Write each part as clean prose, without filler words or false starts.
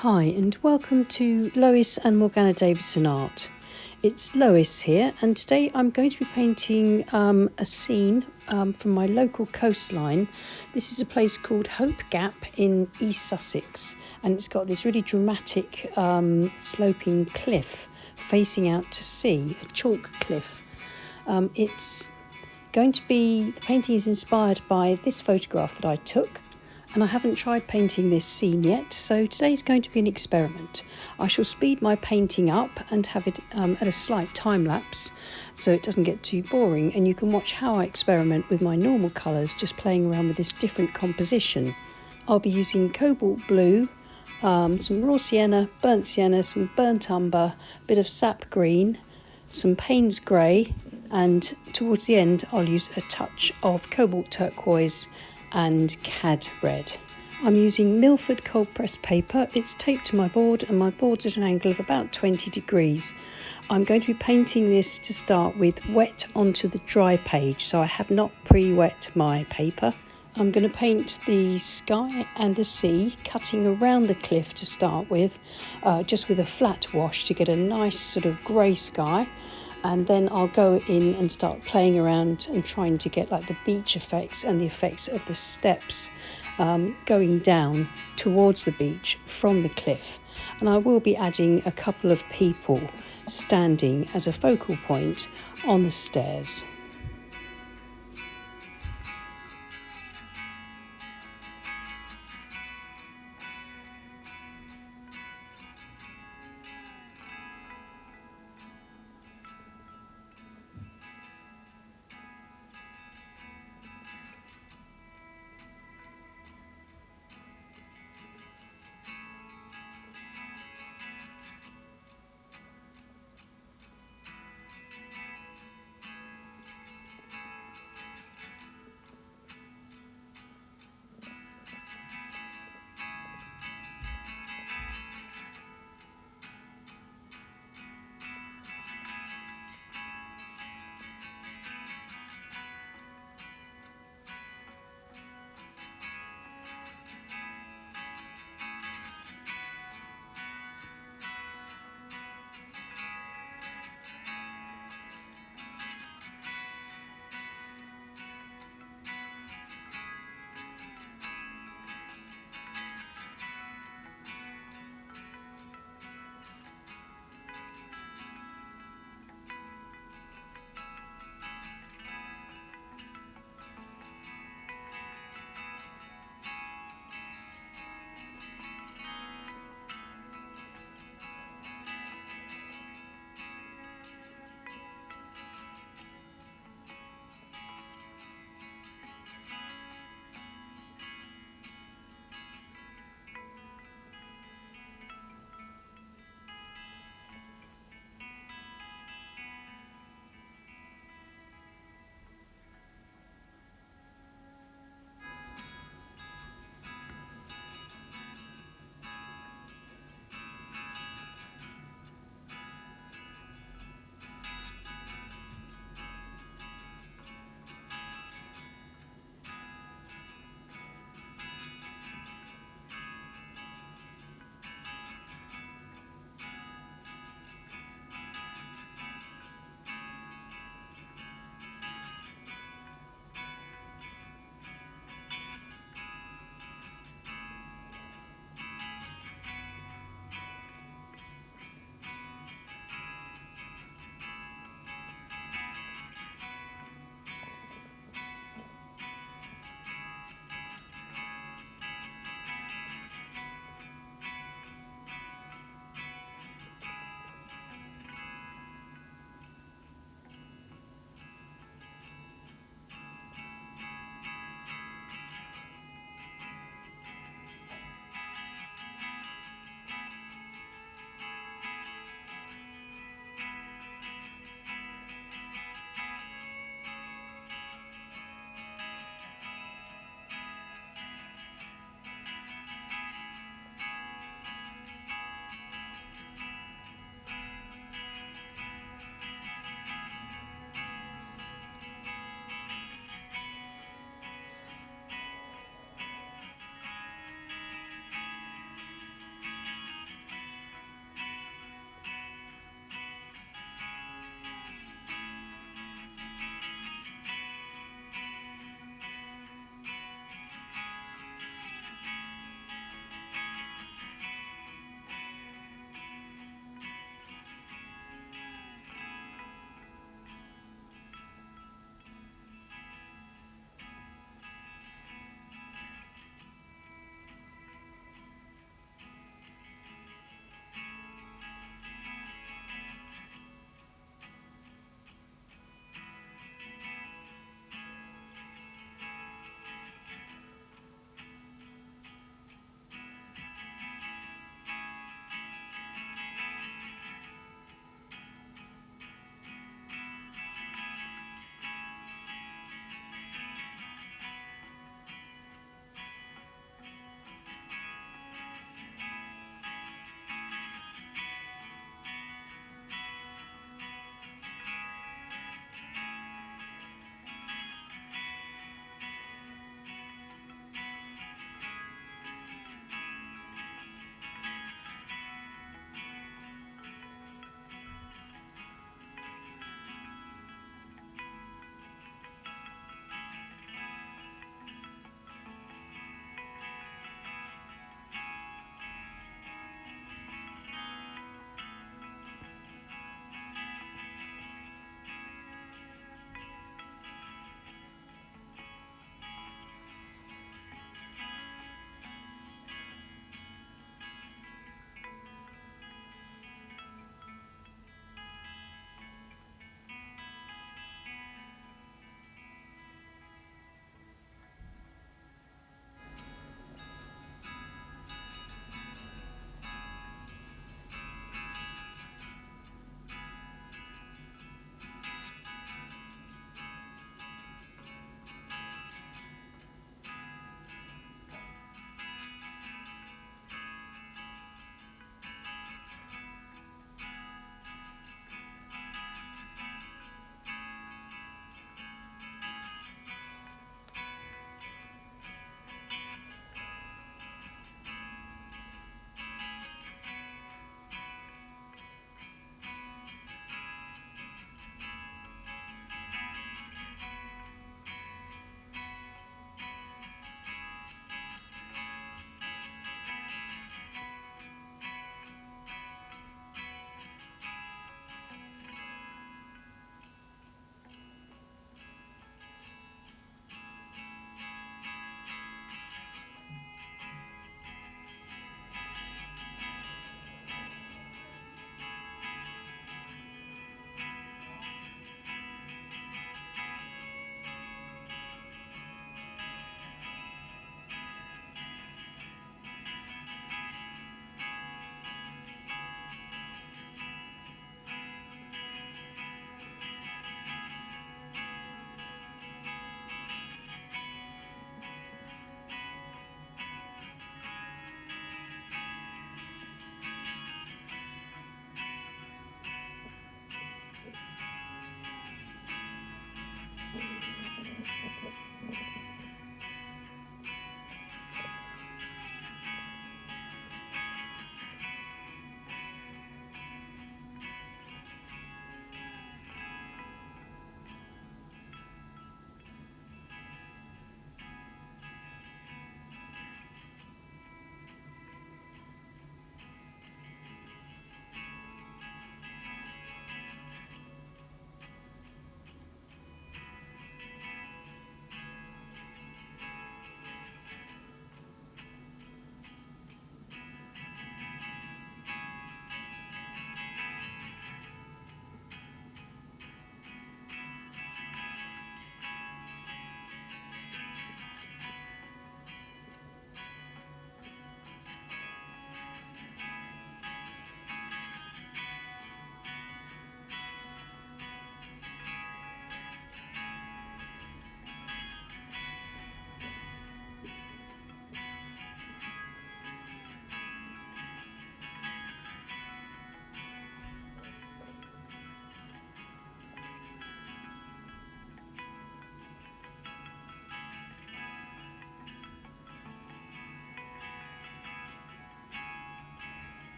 Hi and welcome to Lois and Morgana Davidson Art. It's Lois here, and today I'm going to be painting a scene from my local coastline. This is a place called Hope Gap in East Sussex, and it's got this really dramatic sloping cliff facing out to sea, a chalk cliff. The painting is inspired by this photograph that I took. And I haven't tried painting this scene yet, so today's going to be an experiment. I shall speed my painting up and have it at a slight time lapse so it doesn't get too boring, and you can watch how I experiment with my normal colours, just playing around with this different composition. I'll be using cobalt blue, some raw sienna, some burnt umber, a bit of sap green, some Payne's grey, and towards the end I'll use a touch of cobalt turquoise and cad red. I'm using Milford cold pressed paper. It's taped to my board, and my board's at an angle of about 20 degrees. I'm going to be painting this to start with wet onto the dry page, so I have not pre-wet my paper. I'm going to paint the sky and the sea, cutting around the cliff to start with, just with a flat wash to get a nice sort of grey sky. And then I'll go in and start playing around and trying to get like the beach effects and the effects of the steps going down towards the beach from the cliff. And I will be adding a couple of people standing as a focal point on the stairs.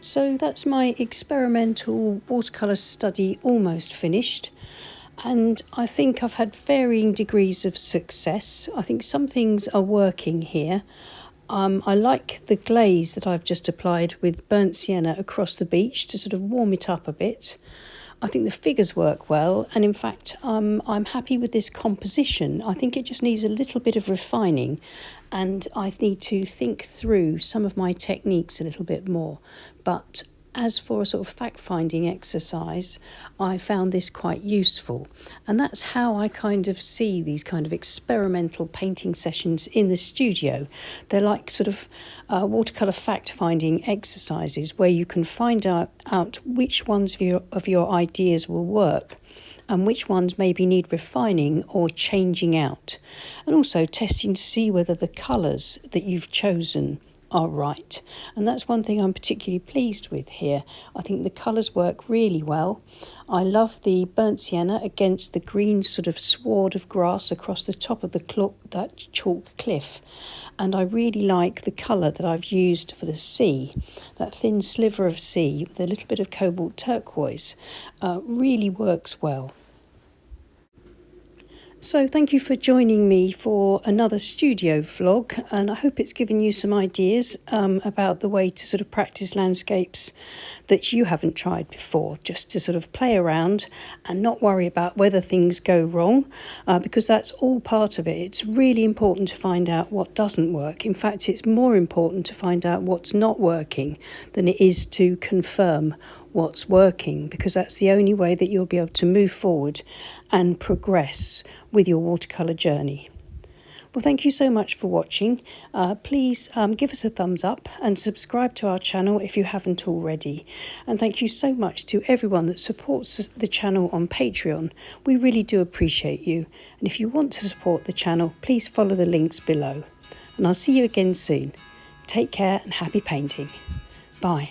So that's my experimental watercolour study almost finished, and I think I've had varying degrees of success. I think some things are working here. I like the glaze that I've just applied with burnt sienna across the beach to sort of warm it up a bit. I think the figures work well, and in fact I'm happy with this composition. I think it just needs a little bit of refining, and I need to think through some of my techniques a little bit more. But as for a sort of fact-finding exercise, I found this quite useful, and that's how I kind of see these kind of experimental painting sessions in the studio. They're like sort of watercolour fact-finding exercises where you can find out which ones of your ideas will work and which ones maybe need refining or changing out, and also testing to see whether the colours that you've chosen are right. And that's one thing I'm particularly pleased with here. I think the colours work really well. I love the burnt sienna against the green sort of sward of grass across the top of that chalk cliff. And I really like the colour that I've used for the sea. That thin sliver of sea with a little bit of cobalt turquoise really works well. So thank you for joining me for another studio vlog, and I hope it's given you some ideas about the way to sort of practice landscapes that you haven't tried before, just to sort of play around and not worry about whether things go wrong, because that's all part of it. It's really important to find out what doesn't work. In fact, it's more important to find out what's not working than it is to confirm what's working, because that's the only way that you'll be able to move forward and progress with your watercolour journey. Well, thank you so much for watching. Please give us a thumbs up and subscribe to our channel if you haven't already. And thank you so much to everyone that supports the channel on Patreon. We really do appreciate you. And if you want to support the channel, please follow the links below. And I'll see you again soon. Take care and happy painting. Bye.